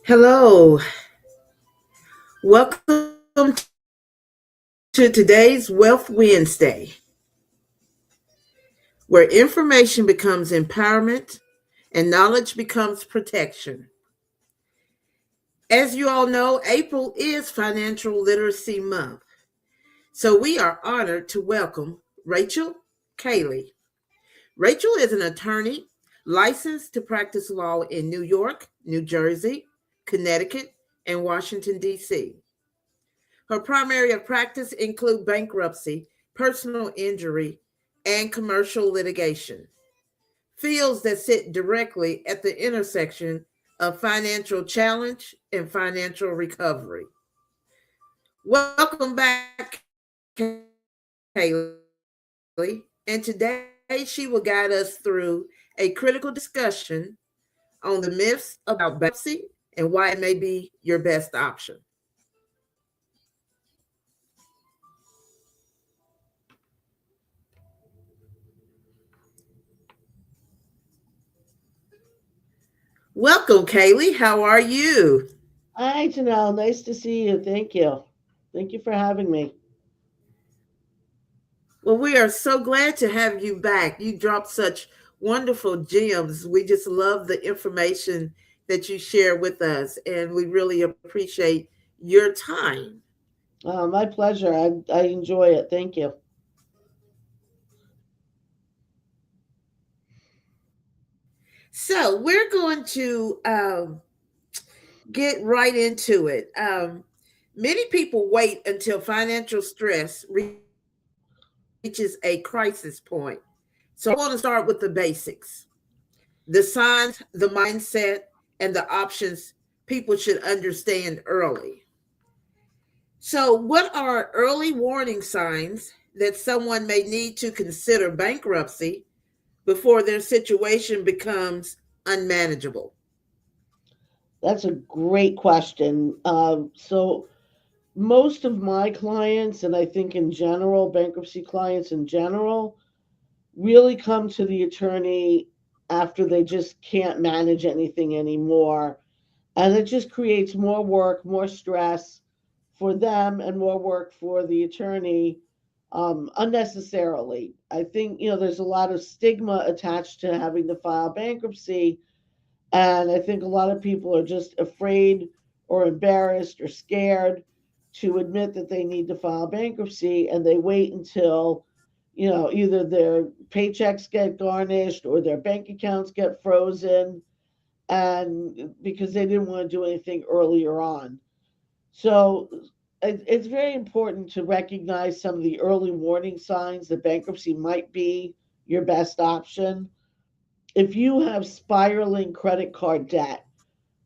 Hello, welcome to today's Wealth Wednesday, where information becomes empowerment and knowledge becomes protection. As you all know, April is Financial Literacy Month, so we are honored to welcome Rachel Kaylie. Rachel is an attorney licensed to practice law in New York, New Jersey, Connecticut, and Washington, D.C. Her primary of practice include bankruptcy, personal injury, and commercial litigation, fields that sit directly at the intersection of financial challenge and financial recovery. Welcome back, Kaylee. And today she will guide us through a critical discussion on the myths about bankruptcy and why it may be your best option. Welcome, Kaylee. How are you? Hi, Janelle. Nice to see you. Thank you. Thank you for having me. Well, we are so glad to have you back. You dropped such wonderful gems. We just love the information that you share with us, and we really appreciate your time. My pleasure. I enjoy it. Thank you. So, we're going to get right into it. Many people wait until financial stress reaches a crisis point. So, I want to start with the basics: the signs, the mindset, and the options people should understand early. So, what are early warning signs that someone may need to consider bankruptcy before their situation becomes unmanageable? That's a great question. So, most of my clients, and I think in general, bankruptcy clients in general, really come to the attorney after they just can't manage anything anymore. And it just creates more work, more stress for them, and more work for the attorney unnecessarily. I think, there's a lot of stigma attached to having to file bankruptcy. And I think a lot of people are just afraid or embarrassed or scared to admit that they need to file bankruptcy, and they wait until, either their paychecks get garnished or their bank accounts get frozen, and because they didn't want to do anything earlier on. So it's very important to recognize some of the early warning signs that bankruptcy might be your best option. If you have spiraling credit card debt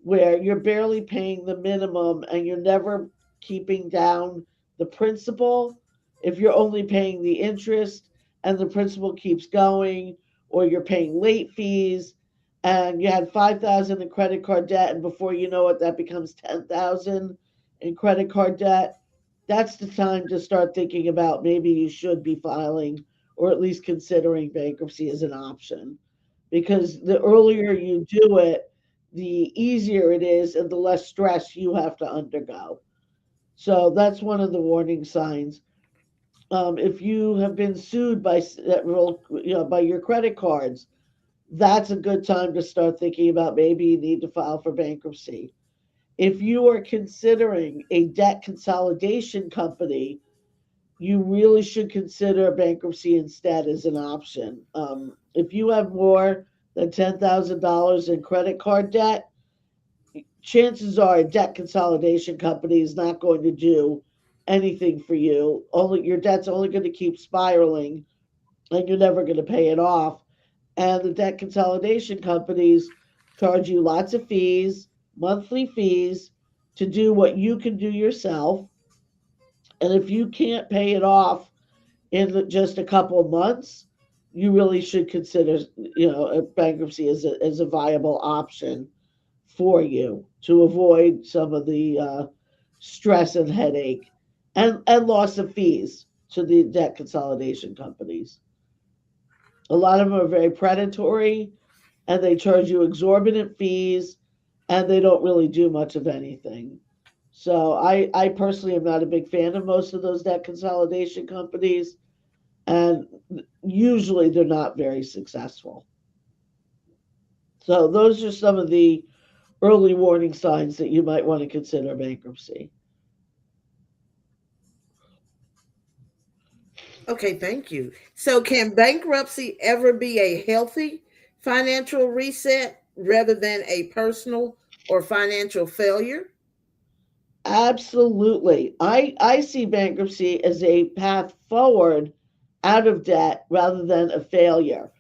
where you're barely paying the minimum and you're never keeping down the principal, if you're only paying the interest and the principal keeps going, or you're paying late fees and you had 5,000 in credit card debt and before you know it that becomes 10,000 in credit card debt, that's the time to start thinking about maybe you should be filing or at least considering bankruptcy as an option, because the earlier you do it, the easier it is and the less stress you have to undergo. So that's one of the warning signs. If you have been sued by by your credit cards, that's a good time to start thinking about maybe you need to file for bankruptcy. If you are considering a debt consolidation company, you really should consider bankruptcy instead as an option. If you have more than $10,000 in credit card debt, chances are a debt consolidation company is not going to do anything for you. Only your debt's only going to keep spiraling, and you're never going to pay it off. And the debt consolidation companies charge you lots of fees, monthly fees, to do what you can do yourself. And if you can't pay it off in just a couple of months, you really should consider, a bankruptcy as a viable option for you to avoid some of the stress and headache and loss of fees to the debt consolidation companies. A lot of them are very predatory and they charge you exorbitant fees. and they don't really do much of anything. So I personally am not a big fan of most of those debt consolidation companies, and usually they're not very successful. So those are some of the early warning signs that you might want to consider bankruptcy. Okay, thank you. So, can bankruptcy ever be a healthy financial reset rather than a personal or financial failure? Absolutely. I see bankruptcy as a path forward out of debt rather than a failure.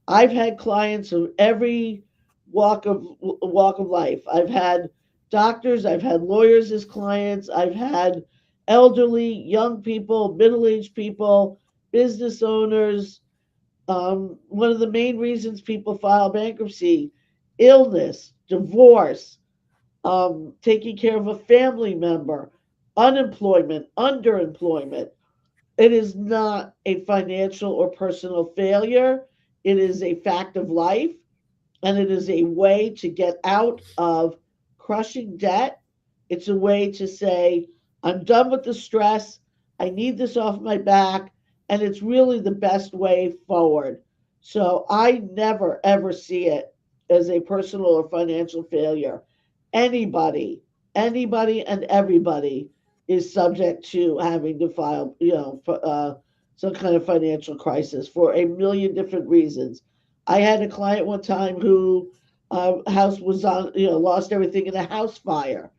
I've had clients of every walk of life. I've had doctors, I've had lawyers as clients, I've had elderly, young people, middle-aged people, business owners. One of the main reasons people file bankruptcy: illness, divorce, taking care of a family member, unemployment, underemployment. It is not a financial or personal failure. It is a fact of life, and it is a way to get out of crushing debt. It's a way to say, I'm done with the stress. I need this off my back. And it's really the best way forward. So I never, ever see it as a personal or financial failure. Anybody, anybody, and everybody is subject to having to file, some kind of financial crisis for a million different reasons. I had a client one time who house was on, lost everything in a house fire.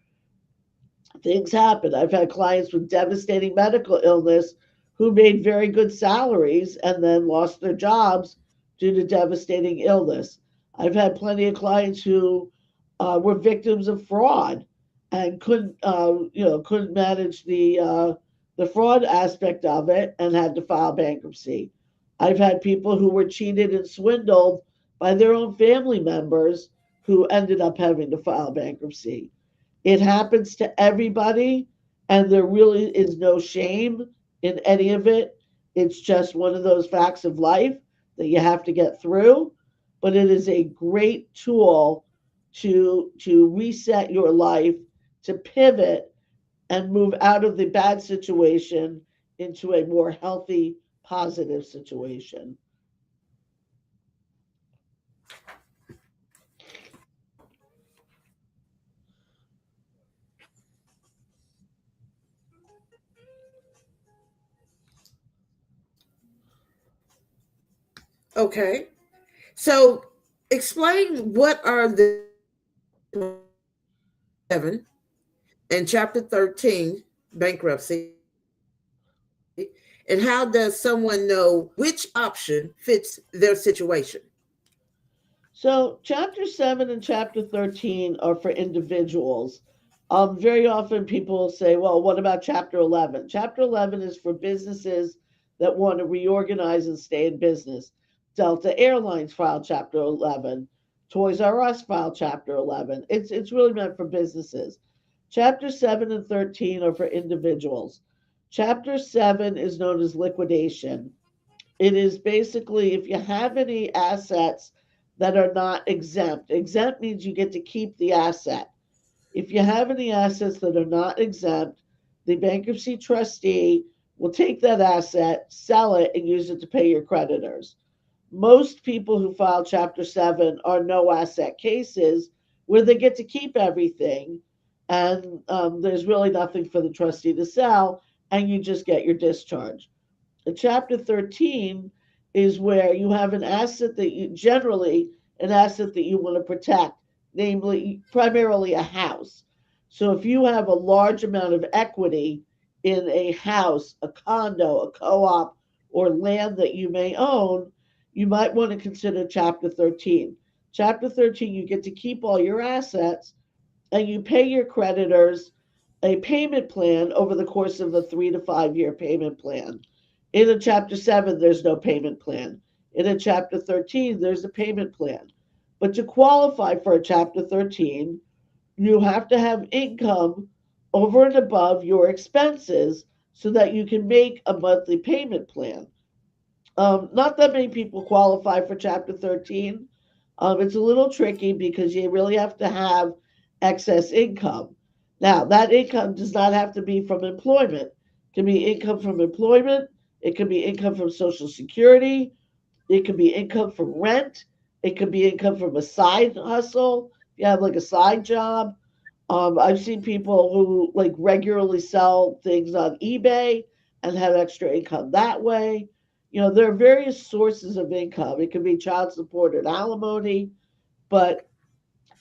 Things happen. I've had clients with devastating medical illness who made very good salaries and then lost their jobs due to devastating illness. I've had plenty of clients who were victims of fraud and couldn't manage the fraud aspect of it and had to file bankruptcy. I've had people who were cheated and swindled by their own family members who ended up having to file bankruptcy. It happens to everybody, and there really is no shame in any of it. It's just one of those facts of life that you have to get through. But it is a great tool to reset your life, to pivot and move out of the bad situation into a more healthy, positive situation. Okay. So, explain what are the seven and chapter 13 bankruptcy, and how does someone know which option fits their situation? So, chapter 7 and chapter 13 are for individuals. Very often people say, well, what about chapter 11? Chapter 11 is for businesses that want to reorganize and stay in business. Delta Airlines filed chapter 11. Toys R Us filed chapter 11. It's really meant for businesses. Chapter 7 and 13 are for individuals. Chapter 7 is known as liquidation. It is basically if you have any assets that are not exempt. Exempt means you get to keep the asset. If you have any assets that are not exempt, the bankruptcy trustee will take that asset, sell it, and use it to pay your creditors. Most people who file Chapter 7 are no asset cases where they get to keep everything, and there's really nothing for the trustee to sell, and you just get your discharge. Chapter 13 is where you have an asset that you generally an asset that you want to protect, namely primarily a house. So if you have a large amount of equity in a house, a condo, a co-op, or land that you may own, you might want to consider chapter 13. Chapter 13, you get to keep all your assets and you pay your creditors a payment plan over the course of a 3 to 5 year payment plan. In a chapter 7, there's no payment plan. In a chapter 13, there's a payment plan. But to qualify for a chapter 13, you have to have income over and above your expenses so that you can make a monthly payment plan. Not that many people qualify for chapter 13. It's a little tricky because you really have to have excess income. Now, that income does not have to be from employment. It can be income from employment, it could be income from Social Security, it could be income from rent, it could be income from a side hustle. You have like a side job. I've seen people who like regularly sell things on eBay and have extra income that way. There are various sources of income. It can be child support and alimony, but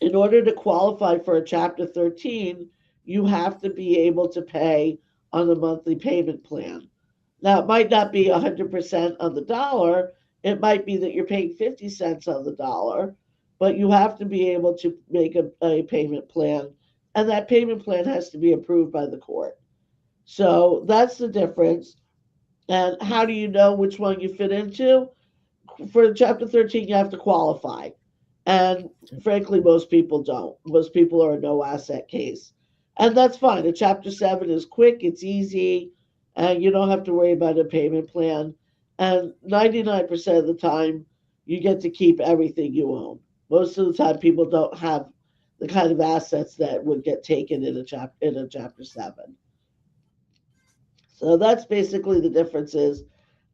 in order to qualify for a Chapter 13, you have to be able to pay on a monthly payment plan. Now, it might not be 100% on the dollar. It might be that you're paying 50 cents on the dollar, but you have to be able to make a payment plan, and that payment plan has to be approved by the court. So that's the difference. And how do you know which one you fit into? For Chapter 13, you have to qualify. And frankly, most people don't. Most people are a no asset case. And that's fine. A Chapter 7 is quick, it's easy, and you don't have to worry about a payment plan. And 99% of the time, you get to keep everything you own. Most of the time, people don't have the kind of assets that would get taken in a Chapter 7. So that's basically the differences,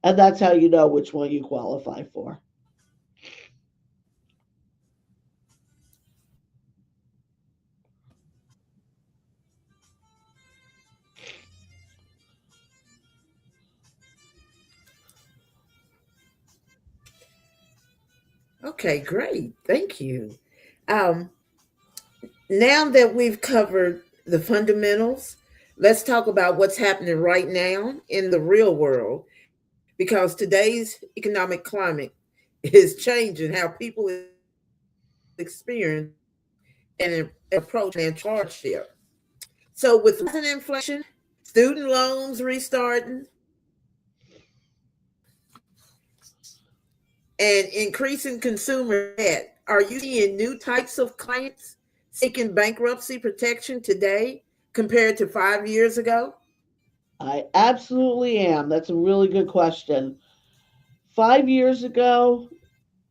and that's how you know which one you qualify for. Okay, great. Thank you. Um, Now that we've covered the fundamentals, let's talk about what's happening right now in the real world because today's economic climate is changing how people experience and approach financial hardship. So, with rising inflation, student loans restarting, and increasing consumer debt, are you seeing new types of clients seeking bankruptcy protection today compared to 5 years ago? I absolutely am. That's a really good question. 5 years ago,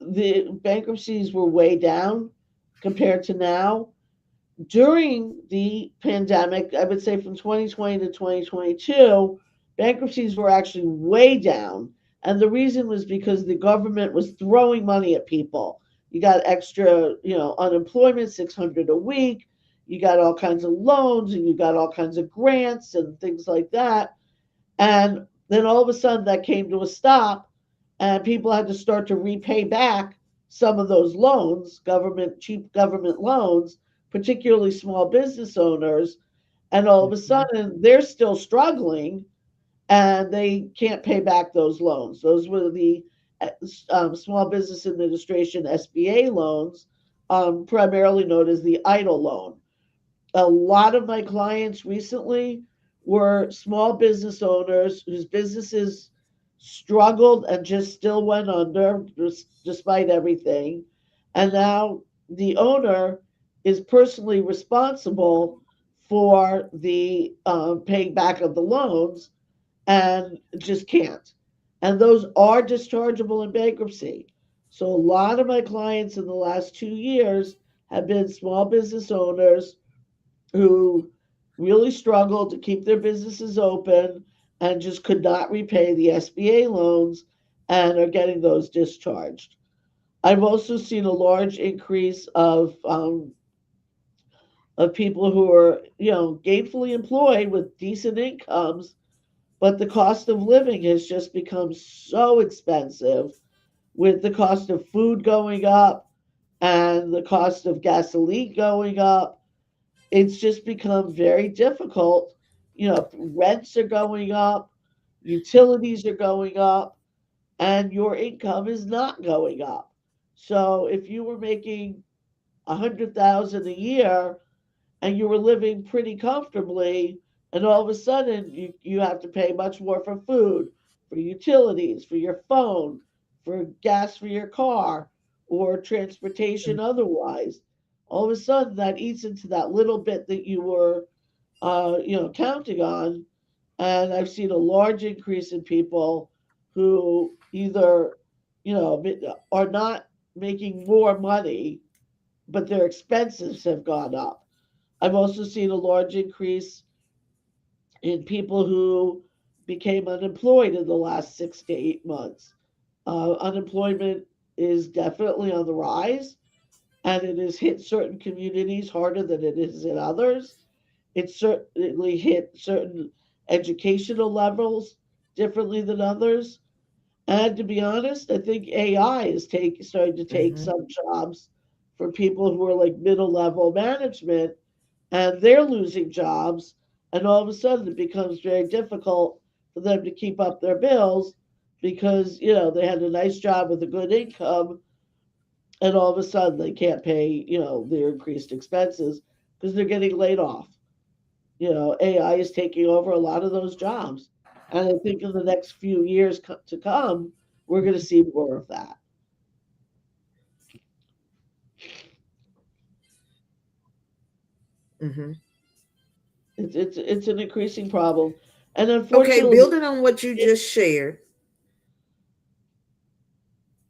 the bankruptcies were way down compared to now. During the pandemic, I would say from 2020 to 2022, bankruptcies were actually way down. And the reason was because the government was throwing money at people. You got extra, unemployment, 600 a week. You got all kinds of loans and you got all kinds of grants and things like that. And then all of a sudden that came to a stop, and people had to start to repay back some of those loans, cheap government loans, particularly small business owners. And all of a Mhm. sudden they're still struggling and they can't pay back those loans. Those were the Small Business Administration SBA loans, primarily known as the EIDL loan. A lot of my clients recently were small business owners whose businesses struggled and just still went under despite everything. And now the owner is personally responsible for the paying back of the loans and just can't. And those are dischargeable in bankruptcy. So a lot of my clients in the last 2 years have been small business owners who really struggled to keep their businesses open and just could not repay the SBA loans and are getting those discharged. I've also seen a large increase of people who are gainfully employed with decent incomes, but the cost of living has just become so expensive with the cost of food going up and the cost of gasoline going up. It's just become very difficult. Rents are going up, utilities are going up, and your income is not going up. So if you were making 100,000 a year and you were living pretty comfortably, and all of a sudden you have to pay much more for food, for utilities, for your phone, for gas for your car, or transportation otherwise. All of a sudden that eats into that little bit that you were counting on. And I've seen a large increase in people who either, are not making more money, but their expenses have gone up. I've also seen a large increase in people who became unemployed in the last 6 to 8 months. Unemployment is definitely on the rise, and it has hit certain communities harder than it is in others. It certainly hit certain educational levels differently than others. And to be honest, I think AI is starting to take Hmm. some jobs for people who are like middle level management, and they're losing jobs. And all of a sudden, it becomes very difficult for them to keep up their bills because, they had a nice job with a good income, and all of a sudden they can't pay, their increased expenses because they're getting laid off. AI is taking over a lot of those jobs. And I think in the next few years to come, we're going to see more of that. Hmm. It's an increasing problem, and Okay, unfortunately, building on what you just shared.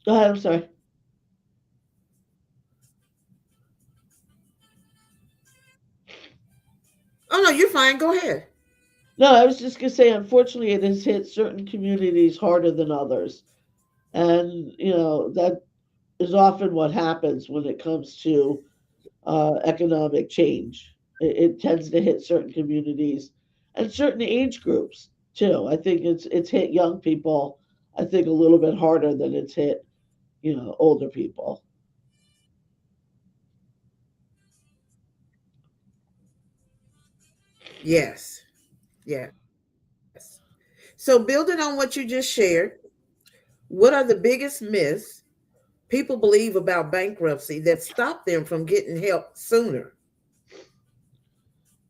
go ahead. I'm sorry. Oh no, you're fine. Go ahead. No, I was just going to say, unfortunately, it has hit certain communities harder than others, and that is often what happens when it comes to economic change. It tends to hit certain communities and certain age groups too. I think it's hit young people. I think a little bit harder than it's hit older people. Yes. Yes. So building on what you just shared, what are the biggest myths people believe about bankruptcy that stop them from getting help sooner?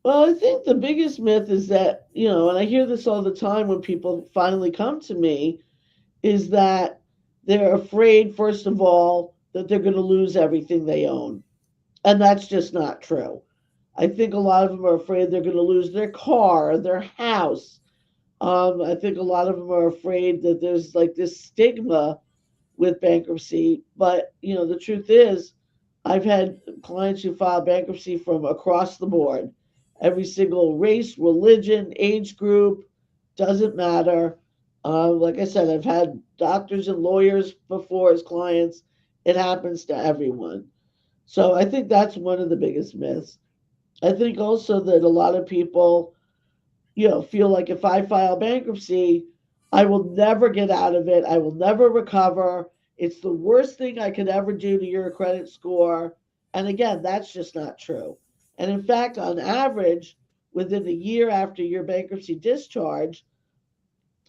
Well, I think the biggest myth is that, and I hear this all the time when people finally come to me, is that they're afraid, first of all, that they're going to lose everything they own. And that's just not true. I think a lot of them are afraid they're going to lose their car, their house. I think a lot of them are afraid that there's like this stigma with bankruptcy. But, the truth is, I've had clients who file bankruptcy from across the board. Every single race, religion, age group, doesn't matter. Like I said, I've had doctors and lawyers before as clients. It happens to everyone. So I think that's one of the biggest myths. I think also that a lot of people feel like if I file bankruptcy, I will never get out of it. I will never recover. It's the worst thing I could ever do to your credit score. And again, that's just not true. And in fact, on average, within a year after your bankruptcy discharge,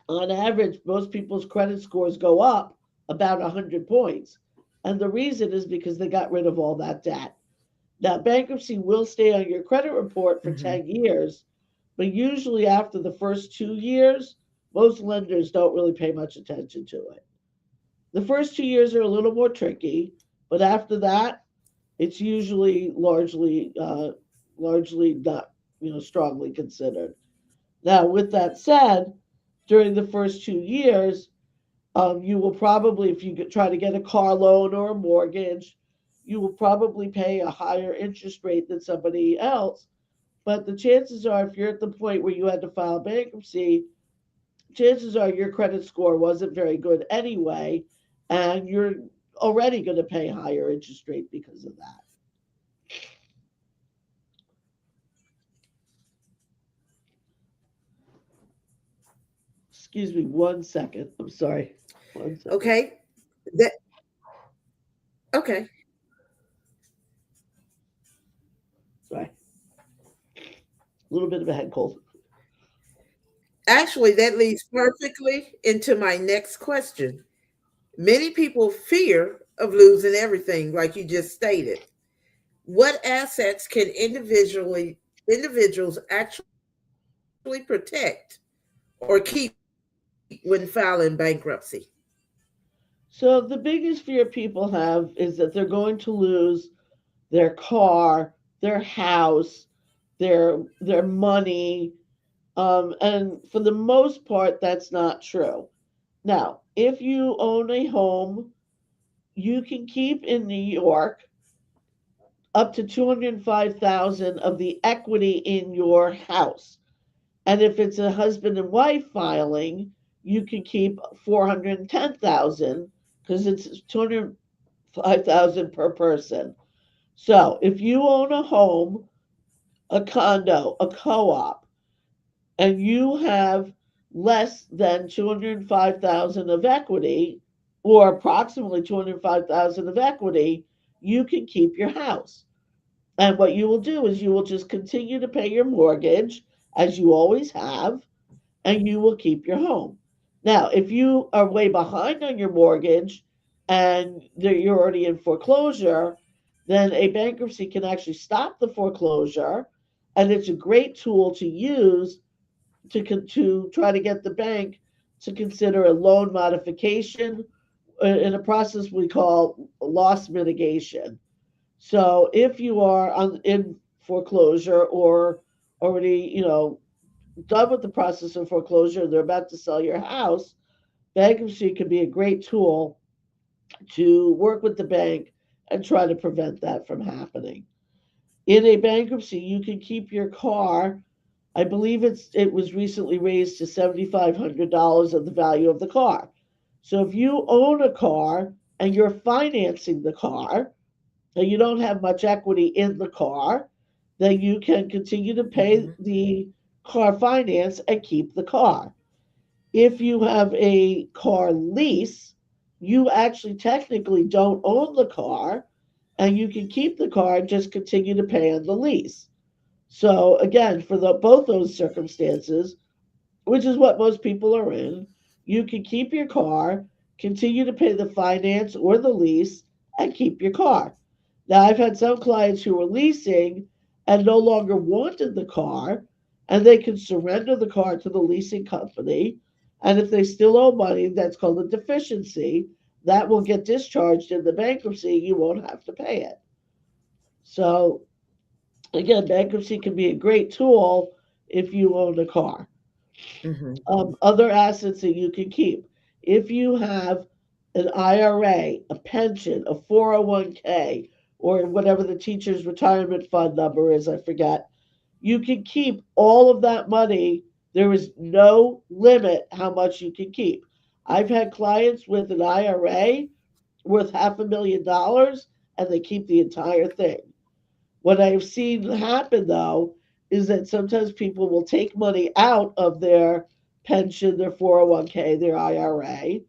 on average, most people's credit scores go up about 100 points. And the reason is because they got rid of all that debt. Now, bankruptcy will stay on your credit report for Hmm. 10 years, but usually after the first 2 years, most lenders don't really pay much attention to it. The first 2 years are a little more tricky, but after that, it's usually largely not strongly considered. Now, with that said, during the first 2 years, you will probably, if you try to get a car loan or a mortgage, you will probably pay a higher interest rate than somebody else. But the chances are, if you're at the point where you had to file bankruptcy, chances are your credit score wasn't very good anyway, and you're already going to pay higher interest rate because of that. Excuse me, 1 second. I'm sorry. 1 second. Okay. That okay. Sorry. A little bit of a head cold. Actually, that leads perfectly into my next question. Many people fear of losing everything, like you just stated. What assets can individuals actually protect or keep when filing bankruptcy? So the biggest fear people have is that they're going to lose their car, their house, their money, and for the most part, that's not true. Now, if you own a home, you can keep in New York up to 205,000 of the equity in your house. And if it's a husband and wife filing, you can keep 410,000 because it's 205,000 per person. So if you own a home, a condo, a co-op, and you have less than 205,000 of equity or approximately 205,000 of equity, you can keep your house. And what you will do is you will just continue to pay your mortgage as you always have, and you will keep your home. Now, if you are way behind on your mortgage and you're already in foreclosure, then a bankruptcy can actually stop the foreclosure, and it's a great tool to use to try to get the bank to consider a loan modification in a process we call loss mitigation. So if you are in foreclosure or already, done with the process of foreclosure, they're about to sell your house, bankruptcy can be a great tool to work with the bank and try to prevent that from happening. In a bankruptcy, you can keep your car. I believe it was recently raised to $7,500 of the value of the car. So if you own a car and you're financing the car, and you don't have much equity in the car, then you can continue to pay Mm-hmm. the car finance and keep the car. If you have a car lease, you actually technically don't own the car and you can keep the car and just continue to pay on the lease. So again, for both those circumstances, which is what most people are in, you can keep your car, continue to pay the finance or the lease, and keep your car. Now, I've had some clients who were leasing and no longer wanted the car, and they can surrender the car to the leasing company. And if they still owe money, that's called a deficiency. That will get discharged in the bankruptcy. You won't have to pay it. So, again, bankruptcy can be a great tool if you own a car. Mm-hmm. Other assets that you can keep. If you have an IRA, a pension, a 401k, or whatever the teacher's retirement fund number is, I forget, you can keep all of that money. There is no limit how much you can keep. I've had clients with an IRA worth $500,000 and they keep the entire thing. What I've seen happen though is that sometimes people will take money out of their pension, their 401k, their IRA,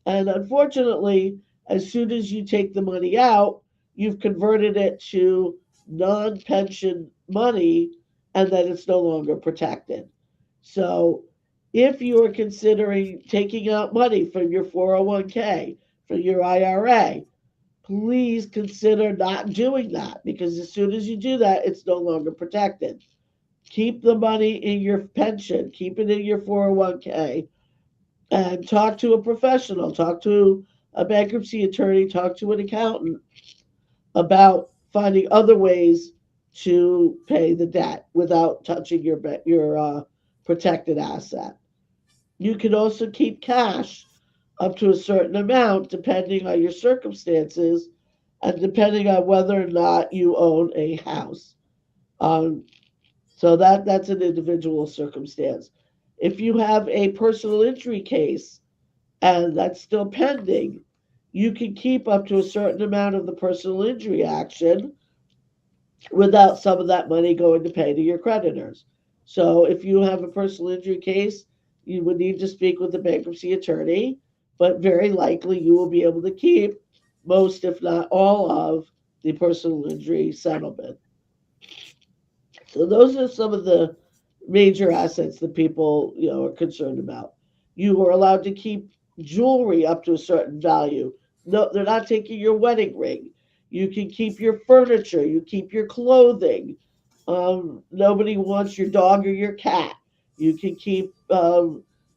and unfortunately, as soon as you take the money out, you've converted it to non pension money and then it's no longer protected. So if you are considering taking out money from your 401k, from your IRA, please consider not doing that because as soon as you do that, it's no longer protected. Keep the money in your pension, keep it in your 401k, and talk to a professional, talk to a bankruptcy attorney, talk to an accountant about finding other ways to pay the debt without touching your protected asset. You can also keep cash up to a certain amount depending on your circumstances and depending on whether or not you own a house. Um, so that's an individual circumstance. If you have a personal injury case and that's still pending, you can keep up to a certain amount of the personal injury action without some of that money going to pay to your creditors. So if you have a personal injury case, you would need to speak with the bankruptcy attorney, but very likely you will be able to keep most, if not all, of the personal injury settlement. So those are some of the major assets that people, are concerned about. You are allowed to keep jewelry up to a certain value. No, they're not taking your wedding ring. You can keep your furniture. You keep your clothing. Nobody wants your dog or your cat. You can keep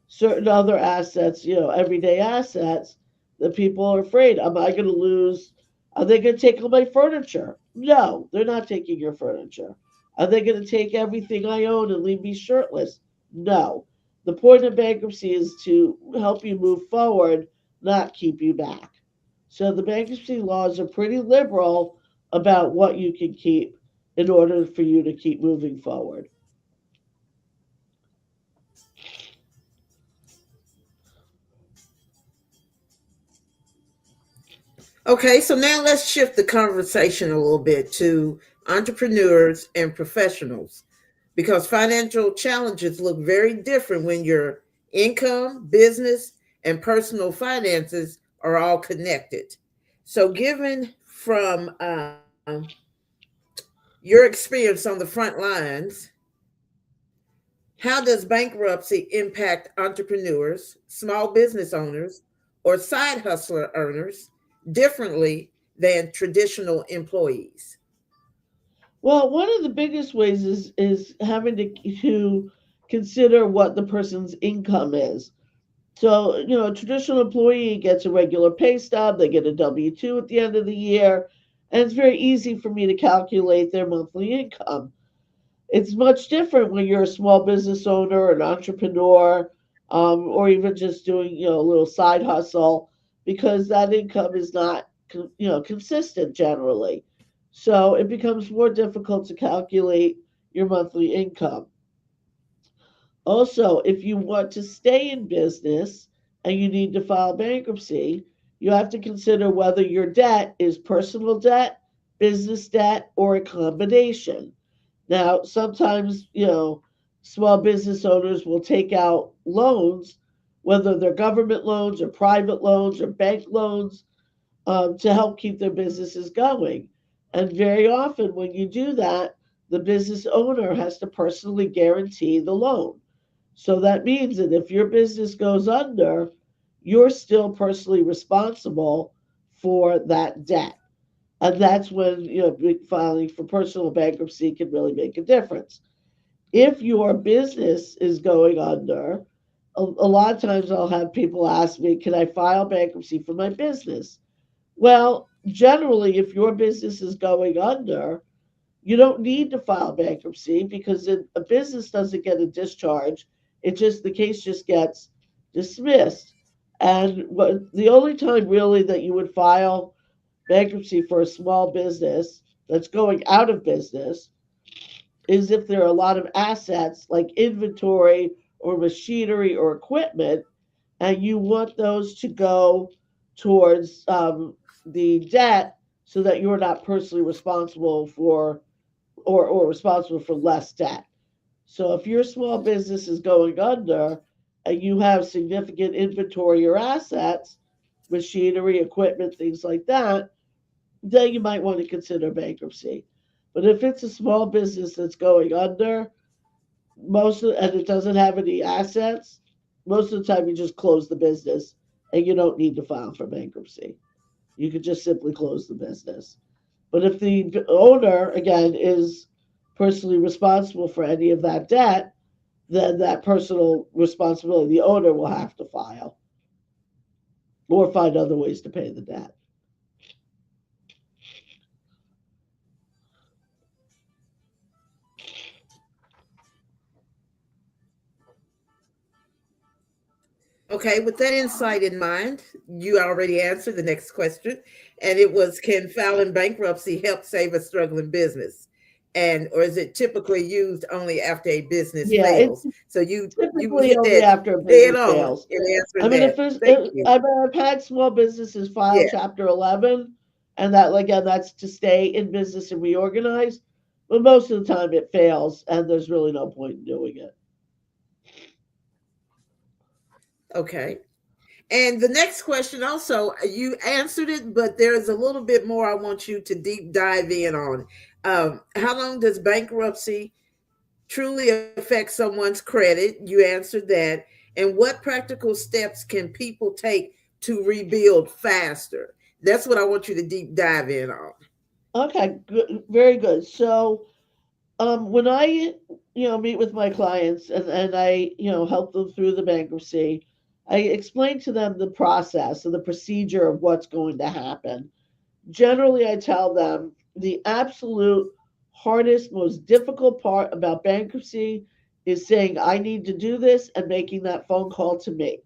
certain other assets, everyday assets that people are afraid. Am I going to lose? Are they going to take all my furniture? No, they're not taking your furniture. Are they going to take everything I own and leave me shirtless? No. The point of bankruptcy is to help you move forward, not keep you back. So the bankruptcy laws are pretty liberal about what you can keep in order for you to keep moving forward. Okay, so now let's shift the conversation a little bit to entrepreneurs and professionals because financial challenges look very different when your income, business, and personal finances are all connected. So, given from your experience on the front lines, how does bankruptcy impact entrepreneurs, small business owners, or side hustler earners differently than traditional employees? Well, one of the biggest ways is having to consider what the person's income is. So, a traditional employee gets a regular pay stub, they get a W 2 at the end of the year, and it's very easy for me to calculate their monthly income. It's much different when you're a small business owner, an entrepreneur, or even just doing, a little side hustle, because that income is not, consistent generally. So it becomes more difficult to calculate your monthly income. Also, if you want to stay in business and you need to file bankruptcy, you have to consider whether your debt is personal debt, business debt, or a combination. Now, sometimes, small business owners will take out loans, whether they're government loans or private loans or bank loans, to help keep their businesses going. And very often, when you do that, the business owner has to personally guarantee the loan. So that means that if your business goes under, you're still personally responsible for that debt. And that's when, filing for personal bankruptcy can really make a difference. If your business is going under, a lot of times I'll have people ask me, can I file bankruptcy for my business? Well, generally, if your business is going under, you don't need to file bankruptcy because a business doesn't get a discharge. The case just gets dismissed. And the only time really that you would file bankruptcy for a small business that's going out of business is if there are a lot of assets like inventory or machinery or equipment, and you want those to go towards the debt so that you're not personally responsible for or responsible for less debt. So if your small business is going under and you have significant inventory or assets, machinery, equipment, things like that, then you might want to consider bankruptcy. But if it's a small business that's going under, and it doesn't have any assets, most of the time you just close the business and you don't need to file for bankruptcy. You could just simply close the business. But if the owner, again, is personally responsible for any of that debt, then that personal responsibility, the owner will have to file or find other ways to pay the debt. Okay, with that insight in mind, you already answered the next question, and it was, can filing bankruptcy help save a struggling business? And or is it typically used only after a business Yeah, it's fails? So you typically hit only that after a dead business on fails. in I answering mean, that. Thank you. I've had small businesses file Yeah. Chapter 11, and that, again, that's to stay in business and reorganize. But most of the time it fails, and there's really no point in doing it. Okay. And the next question also, you answered it, but there's a little bit more I want you to deep dive in on. How long does bankruptcy truly affect someone's credit? You answered that. And what practical steps can people take to rebuild faster? That's what I want you to deep dive in on. Okay, good, very good. So, when I, meet with my clients and I, help them through the bankruptcy, I explain to them the process and the procedure of what's going to happen. Generally, I tell them the absolute hardest, most difficult part about bankruptcy is saying, I need to do this and making that phone call to me.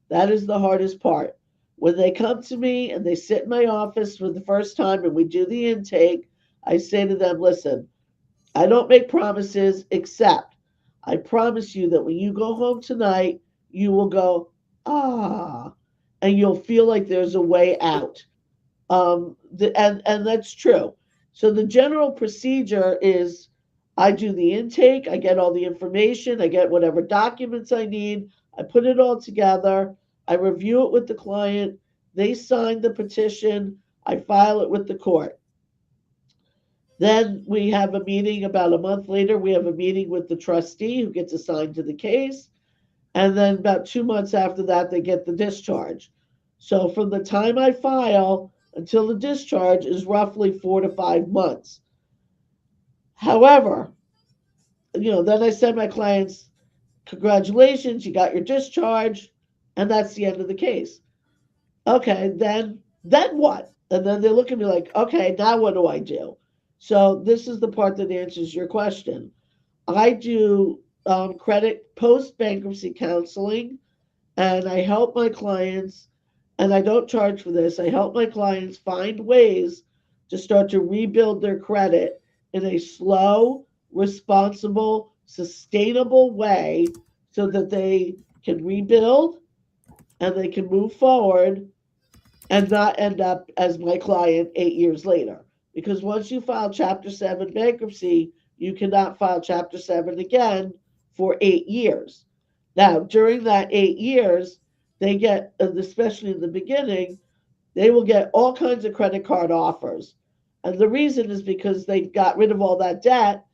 That is the hardest part. When they come to me and they sit in my office for the first time and we do the intake, I say to them, listen, I don't make promises except I promise you that when you go home tonight, you will go, ah, and you'll feel like there's a way out. And that's true. So the general procedure is I do the intake, I get all the information, I get whatever documents I need, I put it all together, I review it with the client, they sign the petition, I file it with the court. Then we have a meeting about a month later. We have a meeting with the trustee who gets assigned to the case. And then about 2 months after that, they get the discharge. So from the time I file until the discharge is roughly 4 to 5 months. However, then I send my clients, congratulations, you got your discharge, and that's the end of the case. Okay, then what? And then they look at me like, okay, now what do I do? So this is the part that answers your question. I do credit post bankruptcy counseling, and I help my clients, and I don't charge for this. I help my clients find ways to start to rebuild their credit in a slow, responsible, sustainable way so that they can rebuild and they can move forward and not end up as my client 8 years later. Because once you file Chapter 7 bankruptcy, you cannot file Chapter 7 again for 8 years. Now, during that 8 years, they get, especially in the beginning, they will get all kinds of credit card offers. And the reason is because they got rid of all that debt,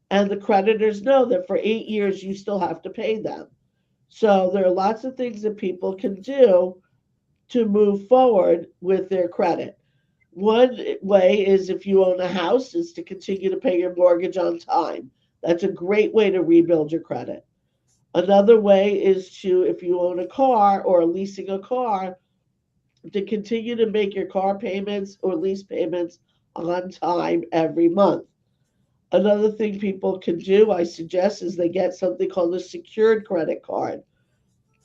and the creditors know that for 8 years you still have to pay them. So there are lots of things that people can do to move forward with their credit. One way is if you own a house is to continue to pay your mortgage on time. That's a great way to rebuild your credit. Another way is to, if you own a car or leasing a car, to continue to make your car payments or lease payments on time every month. Another thing people can do, I suggest, is they get something called a secured credit card.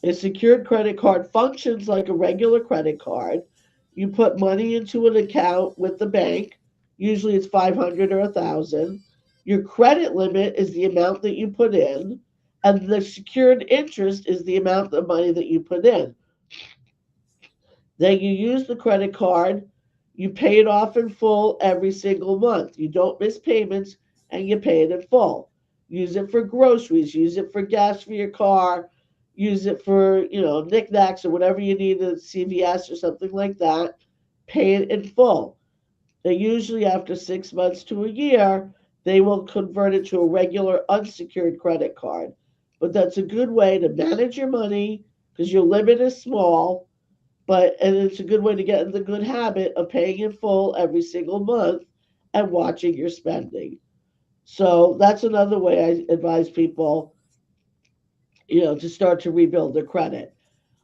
A secured credit card functions like a regular credit card. You put money into an account with the bank. Usually it's 500 or 1,000. Your credit limit is the amount that you put in, and the secured interest is the amount of money that you put in. Then you use the credit card, you pay it off in full every single month. You don't miss payments and you pay it in full. Use it for groceries, use it for gas for your car, use it for, knickknacks or whatever you need at CVS or something like that. Pay it in full. And usually after 6 months to a year, they will convert it to a regular unsecured credit card. But that's a good way to manage your money because your limit is small, and it's a good way to get in the good habit of paying in full every single month and watching your spending. So that's another way I advise people, to start to rebuild their credit.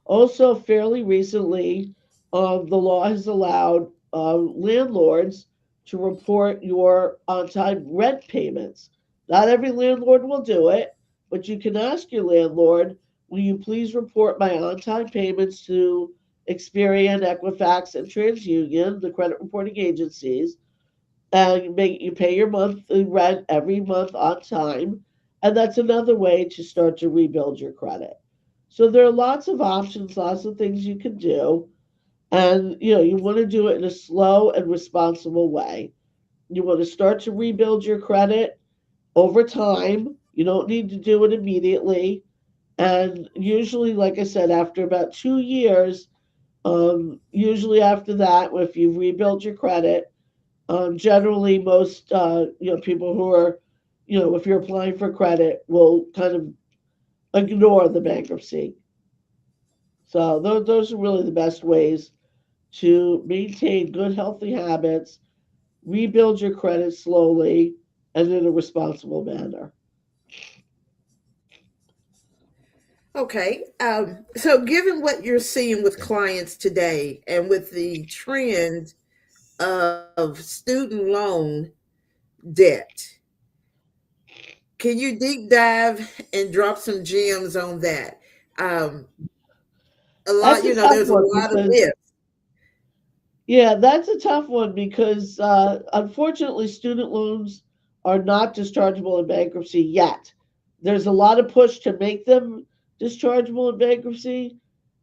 Also, fairly recently, the law has allowed landlords to report your on time rent payments. Not every landlord will do it, but you can ask your landlord, will you please report my on time payments to Experian, Equifax, and TransUnion, the credit reporting agencies, and make you pay your monthly rent every month on time. And that's another way to start to rebuild your credit. So there are lots of options, lots of things you can do. And you want to do it in a slow and responsible way. You want to start to rebuild your credit over time. You don't need to do it immediately. And usually, like I said, after about 2 years, usually after that, if you've rebuilt your credit, generally most people who are, if you're applying for credit, will kind of ignore the bankruptcy. So those are really the best ways to maintain good, healthy habits, rebuild your credit slowly and in a responsible manner. Okay. So, given what you're seeing with clients today and with the trend of student loan debt, can you deep dive and drop some gems on that? Um, a That's lot, a tough there's a one lot of because myths. Yeah, that's a tough one because unfortunately, student loans are not dischargeable in bankruptcy yet. There's a lot of push to make them dischargeable in bankruptcy.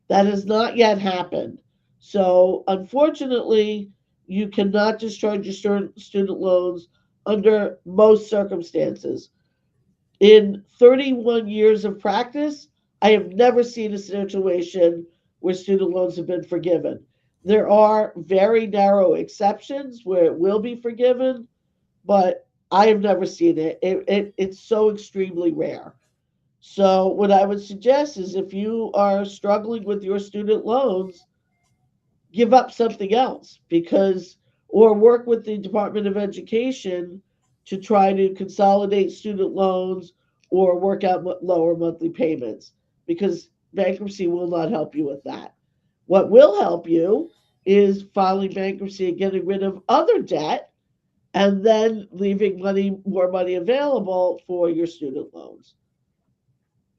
That has not yet happened. So, unfortunately, you cannot discharge your student loans under most circumstances. In 31 years of practice, I have never seen a situation where student loans have been forgiven. There are very narrow exceptions where it will be forgiven, but I have never seen it. It's so extremely rare. So, what I would suggest is if you are struggling with your student loans, give up something else because, or work with the Department of Education to try to consolidate student loans or work out lower monthly payments because bankruptcy will not help you with that. What will help you is filing bankruptcy and getting rid of other debt and then leaving more money available for your student loans.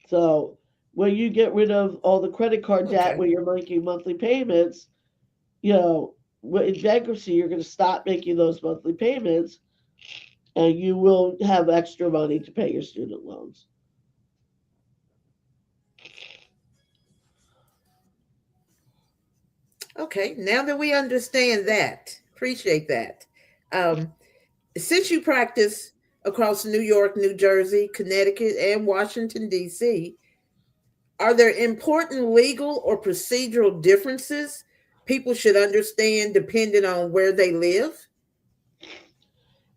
So when you get rid of all the credit card debt Okay. where you're making monthly payments, you know, in bankruptcy, you're going to stop making those monthly payments and you will have extra money to pay your student loans. Okay. Now that we understand that, appreciate that. Um, since you practice across New York, New Jersey, Connecticut, and Washington, D.C., are there important legal or procedural differences people should understand depending on where they live?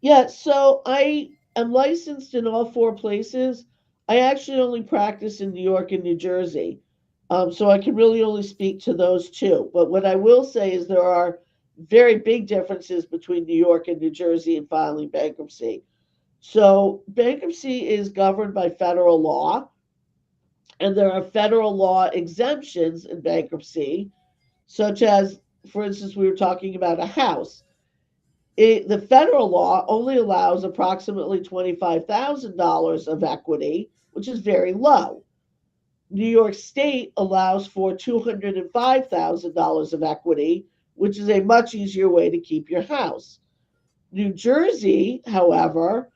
Yeah, so I am licensed in all four places. I actually only practice in New York and New Jersey. So I can really only speak to those two. But what I will say is there are very big differences between New York and New Jersey in filing bankruptcy. So bankruptcy is governed by federal law, and there are federal law exemptions in bankruptcy, such as, for instance, we were talking about a house. The federal law only allows approximately $25,000 of equity, which is very low. New York State allows for $205,000 of equity, which is a much easier way to keep your house. New Jersey, however,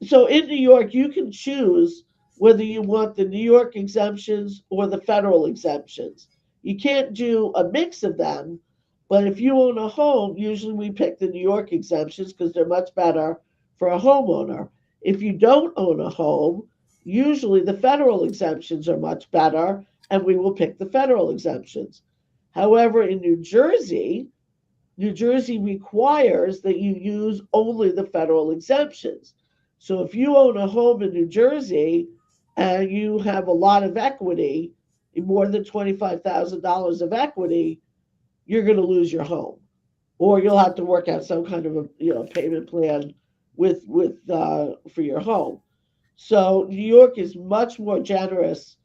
so in New York, you can choose whether you want the New York exemptions or the federal exemptions. You can't do a mix of them, but if you own a home, usually we pick the New York exemptions because they're much better for a homeowner. If you don't own a home, usually the federal exemptions are much better, and we will pick the federal exemptions. However, in New Jersey requires that you use only the federal exemptions. So if you own a home in New Jersey and you have a lot of equity, more than $25,000 of equity, you're going to lose your home, or you'll have to work out some kind of a payment plan with for your home. So New York is much more generous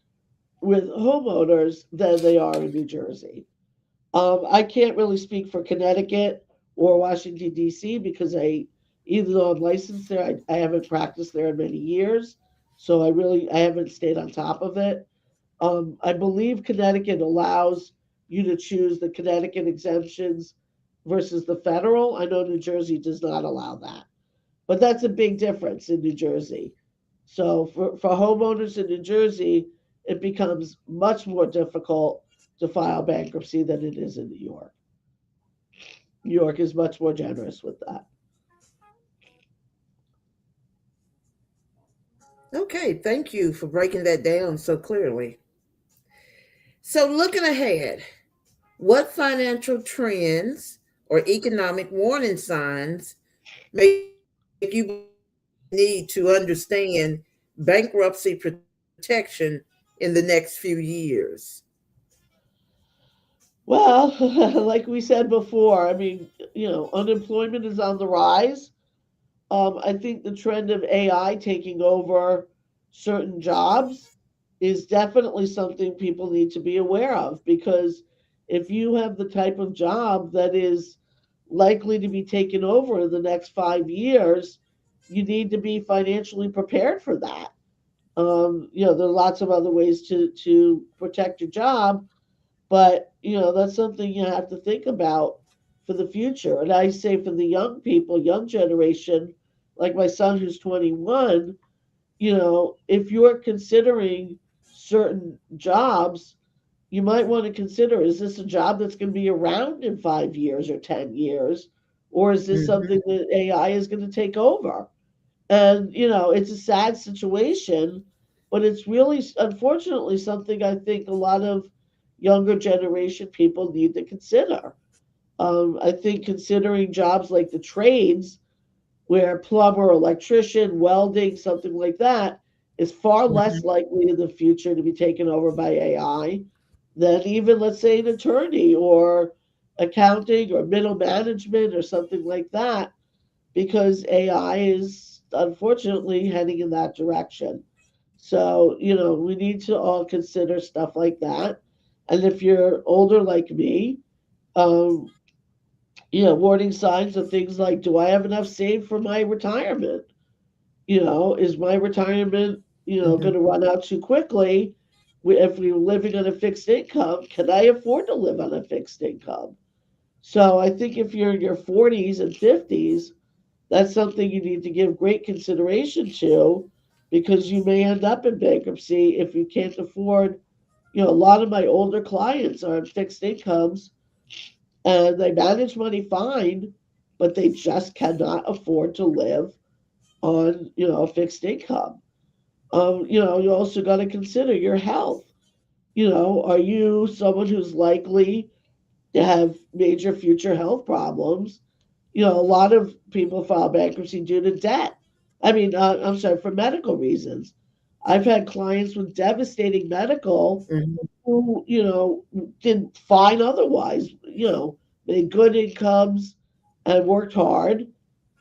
with homeowners than they are in New Jersey. I can't really speak for Connecticut or Washington D.C. because even though I'm licensed there, I haven't practiced there in many years, so I haven't stayed on top of it. I believe Connecticut allows you to choose the Connecticut exemptions versus the federal. I know New Jersey does not allow that, but that's a big difference in New Jersey. So for homeowners in New Jersey, it becomes much more difficult to file bankruptcy than it is in New York. New York is much more generous with that. Okay, thank you for breaking that down so clearly. So, looking ahead, what financial trends or economic warning signs make you believe we need to understand bankruptcy protection in the next few years? Well, like we said before, I mean, unemployment is on the rise. I think the trend of AI taking over certain jobs is definitely something people need to be aware of because if you have the type of job that is likely to be taken over in the next 5 years, you need to be financially prepared for that. There are lots of other ways to protect your job, but that's something you have to think about for the future. And I say for the young people, young generation, like my son who's 21, if you're considering certain jobs, you might want to consider, is this a job that's going to be around in 5 years or 10 years? Or is this something Hmm. that AI is going to take over? And, it's a sad situation, but it's really, unfortunately, something I think a lot of younger generation people need to consider. I think considering jobs like the trades, where plumber, electrician, welding, something like that, is far less Hmm. likely in the future to be taken over by AI than even, let's say, an attorney or accounting or middle management or something like that, because AI is unfortunately heading in that direction. So, we need to all consider stuff like that. And if you're older like me, um, warning signs of things like, do I have enough saved for my retirement? Is my retirement, going Hmm. to run out too quickly? If we're living on a fixed income, can I afford to live on a fixed income? So I think if you're in your 40s and 50s, that's something you need to give great consideration to, because you may end up in bankruptcy if you can't afford. A lot of my older clients are on fixed incomes and they manage money fine, but they just cannot afford to live on, a fixed income. You also got to consider your health. Are you someone who's likely to have major future health problems? A lot of people file bankruptcy due to debt. I mean, I'm sorry, for medical reasons. I've had clients with devastating medical Hmm. who, did fine otherwise, made good incomes and worked hard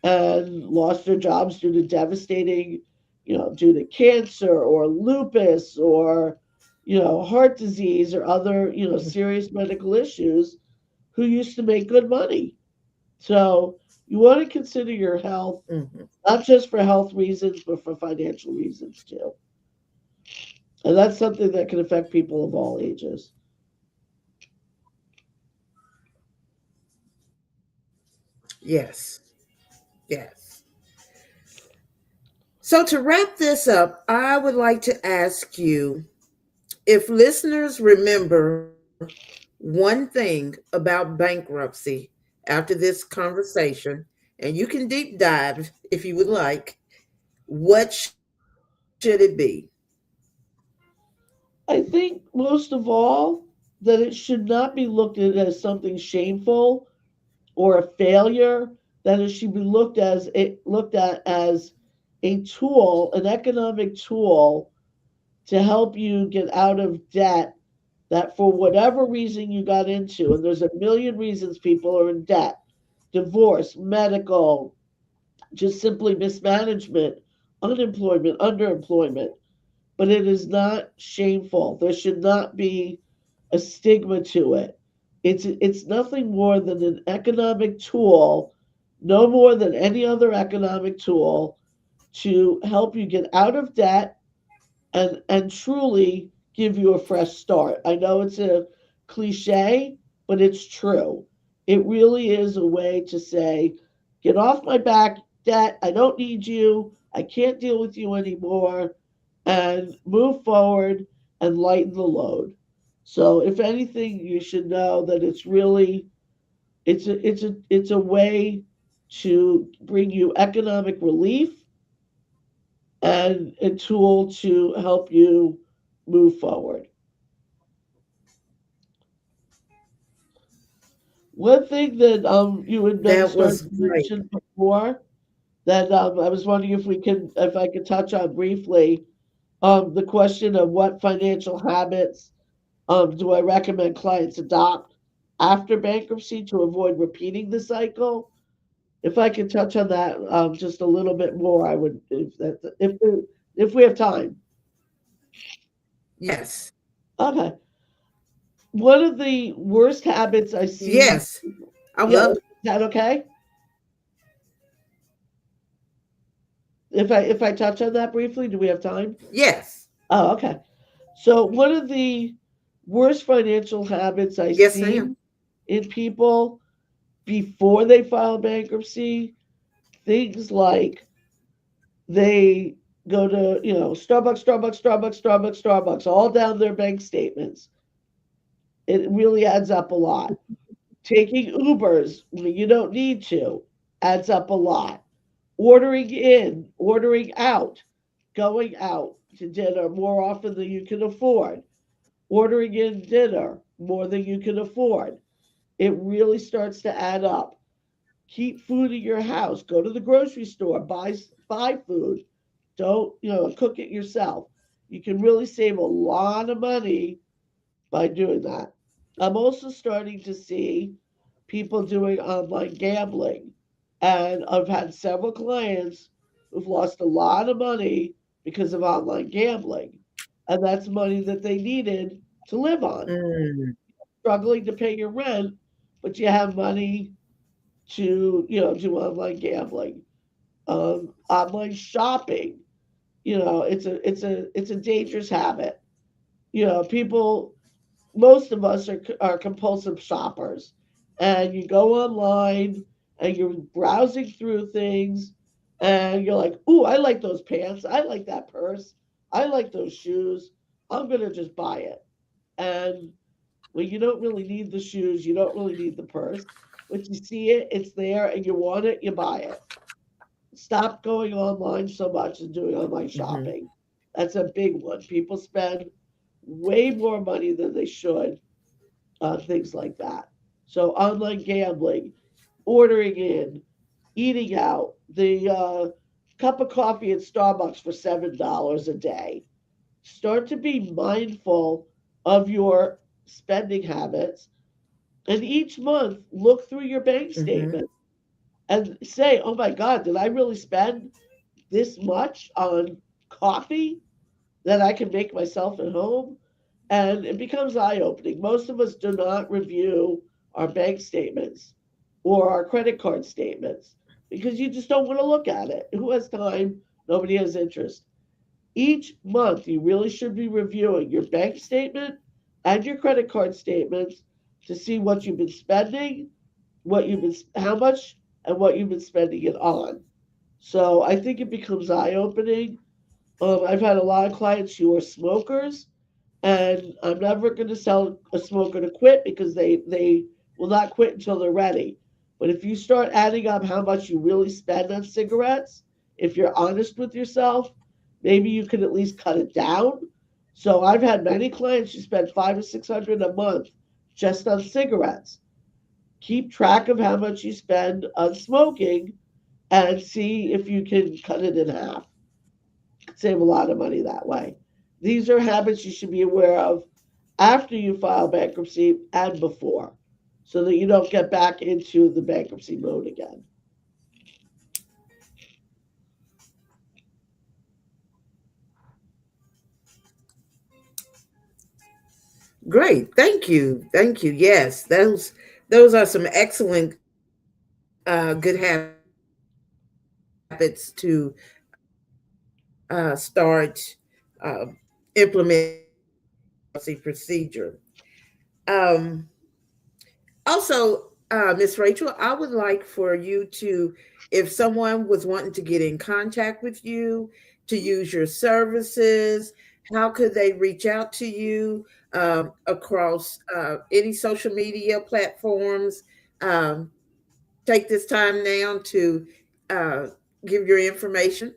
and lost their jobs due to devastating, due to cancer or lupus or, heart disease or other, serious medical issues, who used to make good money. So you want to consider your health, Hmm. not just for health reasons, but for financial reasons too. And that's something that can affect people of all ages. Yes. Yes. So to wrap this up, I would like to ask you if listeners remember one thing about bankruptcy after this conversation, and you can deep dive if you would like, what should it be? I think most of all that it should not be looked at as something shameful or a failure, that it should be looked at as a tool, an economic tool to help you get out of debt that for whatever reason you got into, and there's a million reasons people are in debt: divorce, medical, just simply mismanagement, unemployment, underemployment. But it is not shameful. There should not be a stigma to it. It's nothing more than an economic tool, no more than any other economic tool, to help you get out of debt and truly give you a fresh start. I know it's a cliche, but it's true. It really is a way to say, get off my back, debt. I don't need you. I can't deal with you anymore, and move forward and lighten the load. So, if anything, you should know that it's a way to bring you economic relief and a tool to help you move forward. One thing that you had been That started was to great. mention before, that I was wondering if I could touch on briefly, the question of what financial habits do I recommend clients adopt after bankruptcy to avoid repeating the cycle. If I could touch on that just a little bit more, I would, if we have time. Yes. Okay. One of the worst habits I see. Yes. I would Yeah, love. is that okay? If I touch on that briefly, do we have time? Yes. Oh, okay. So one of the worst financial habits I Yes, ma'am. see in people before they file bankruptcy, things like they go to, Starbucks, Starbucks, Starbucks, Starbucks, Starbucks, all down their bank statements. It really adds up a lot. Taking Ubers when you don't need to adds up a lot. Ordering in, ordering out, going out to dinner more often than you can afford, ordering in dinner more than you can afford. It really starts to add up. Keep food in your house. Go to the grocery store, buy food. Don't, cook it yourself. You can really save a lot of money by doing that. I'm also starting to see people doing online gambling. And I've had several clients who've lost a lot of money because of online gambling. And that's money that they needed to live on. Mm, Struggling to pay your rent, but you have money to, do online gambling. Online shopping, it's a dangerous habit. People, most of us are compulsive shoppers, and you go online and you're browsing through things, and you're like, "Ooh, I like those pants. I like that purse. I like those shoes. I'm gonna just buy it." And when you don't really need the shoes, you don't really need the purse, but you see it, it's there, and you want it, you buy it. Stop going online so much and doing online mhm, shopping. That's a big one. People spend way more money than they should on things like that. So online gambling, ordering in, eating out, the cup of coffee at Starbucks for $7 a day. Start to be mindful of your spending habits, and each month look through your bank mhm, statement and say, "Oh my God, did I really spend this much on coffee that I can make myself at home?" And it becomes eye opening. Most of us do not review our bank statements or our credit card statements because you just don't want to look at it. Who has time? Nobody has interest. Each month, you really should be reviewing your bank statement and your credit card statements to see what you've been spending, how much, and what you've been spending it on. So I think it becomes eye opening. I've had a lot of clients who are smokers, and I'm never going to sell a smoker to quit because they will not quit until they're ready. But if you start adding up how much you really spend on cigarettes, if you're honest with yourself, maybe you can at least cut it down. So I've had many clients who spend 500 or 600 a month just on cigarettes. Keep track of how much you spend on smoking and see if you can cut it in half. Save a lot of money that way. These are habits you should be aware of after you file bankruptcy and before, so that you don't get back into the bankruptcy mode again. great. Thank you. Yes, those are some excellent good habits to start implementing bankruptcy procedure. Um, Also, Miss Rachel, I would like for you to, if someone was wanting to get in contact with you, to use your services, how could they reach out to you across any social media platforms? Um, Take this time now to uh, give your information.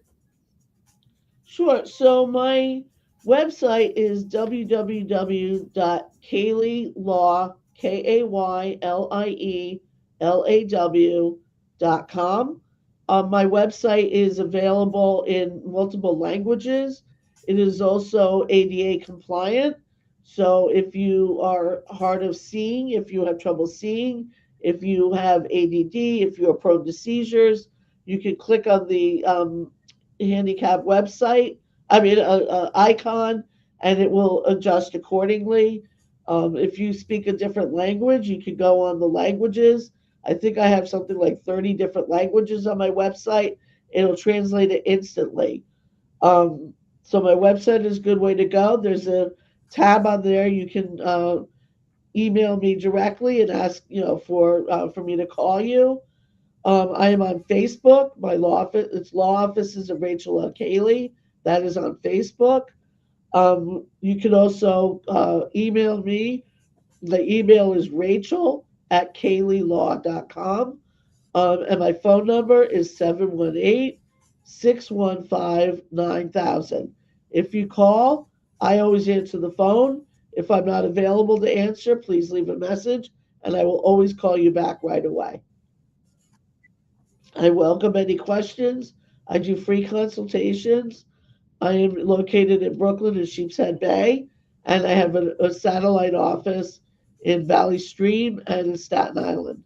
Sure. So my website is www.kaylielaw, KAYLIELAW.com. My website is available in multiple languages. It is also ADA compliant. So if you are hard of seeing, if you have trouble seeing, if you have ADD, if you are prone to seizures, you can click on the handicap website, icon, and it will adjust accordingly. If you speak a different language, you can go on the languages. I think I have something like 30 different languages on my website. It'll translate it instantly. So my website is a good way to go. There's a tab on there you can email me directly and ask, for me to call you. I am on Facebook. My law office, it's Law Offices of Rachel Kaylie. That is on Facebook. You can also email me. The email is rachel@kaylielaw.com. And my phone number is 718-615-9000. If you call, I always answer the phone. If I'm not available to answer, please leave a message and I will always call you back right away. I welcome any questions. I do free consultations. I am located in Brooklyn and Sheepshead Bay, and I have a satellite office in Valley Stream and in Staten Island.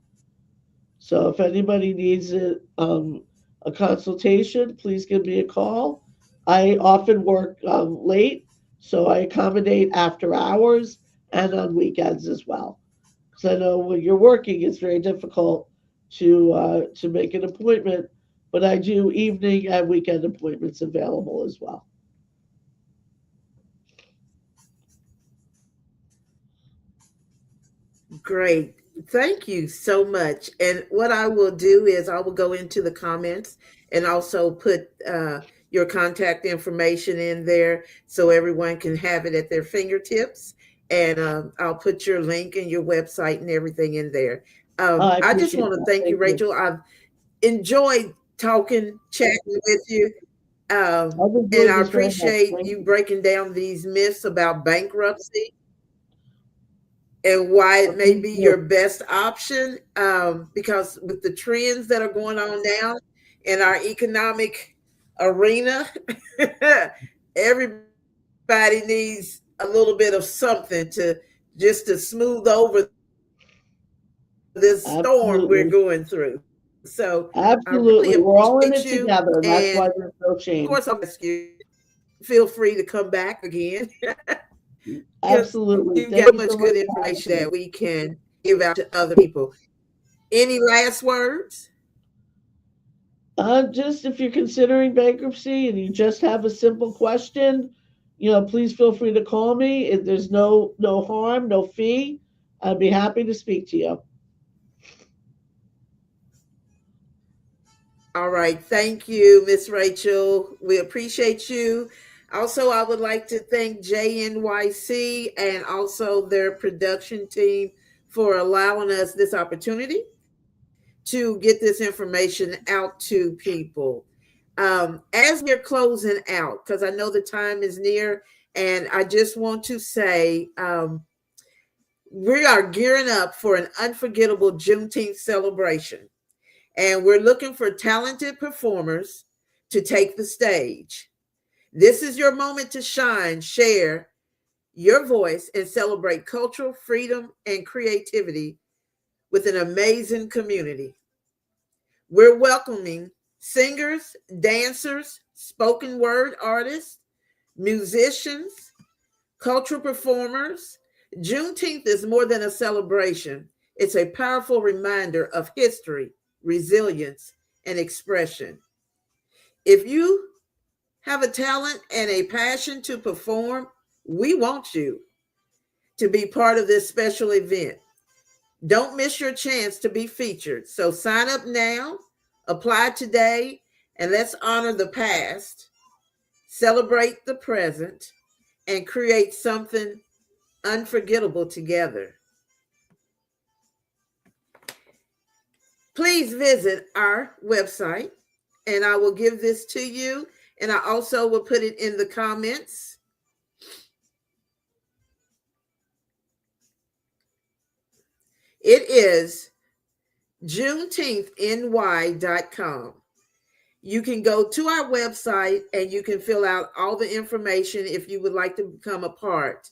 So if anybody needs a consultation, please give me a call. I often work late, so I accommodate after hours and on weekends as well. Because I know when you're working, it's very difficult to make an appointment, but I do evening and weekend appointments available as well. Great. Thank you so much. And what I will do is I will go into the comments and also put your contact information in there so everyone can have it at their fingertips. And I'll put your link and your website and everything in there. I I just appreciate want to that. thank you, Thank you. Rachel. I've enjoyed talking, chatting with you. I've And enjoyed I this very much. appreciate Thank you you. breaking down these myths about bankruptcy and why it may Thank be your you. best option, because with the trends that are going on now in our economic arena, everybody needs a little bit of something to just to smooth over this storm we're going through. So Absolutely. I really appreciate you. Absolutely. We're And all in it of together, and course, that's I'll why ask there's no you, shame. feel free to come back again because Absolutely. you've Thank got you so so much much good for having information me. that we can give out to other people. Any last words? Just if you're considering bankruptcy and you just have a simple question, please feel free to call me. If there's no harm, no fee, I'd be happy to speak to you. All right. Thank you, Miss Rachel. We appreciate you. Also, I would like to thank JNYC and also their production team for allowing us this opportunity to get this information out to people. As we are closing out, because I know the time is near, and I just want to say we are gearing up for an unforgettable Juneteenth celebration. And we're looking for talented performers to take the stage. This is your moment to shine, share your voice, and celebrate cultural freedom and creativity with an amazing community. We're welcoming singers, dancers, spoken word artists, musicians, cultural performers. Juneteenth is more than a celebration, it's a powerful reminder of history, resilience, and expression. If you have a talent and a passion to perform, we want you to be part of this special event. Don't miss your chance to be featured. So sign up now, apply today, and let's honor the past, celebrate the present, and create something unforgettable together. Please visit our website, and I will give this to you, and I also will put it in the comments. It is juneteenthny.com. You can go to our website and you can fill out all the information if you would like to become a part.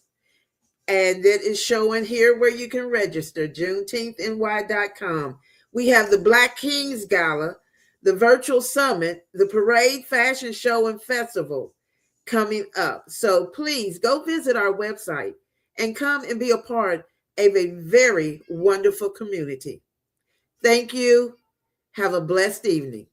And it is showing here where you can register, juneteenthny.com. We have the Black Kings Gala, the virtual summit, the parade, fashion show, and festival coming up. So please go visit our website and come and be a part of a very wonderful community. Thank you. Have a blessed evening.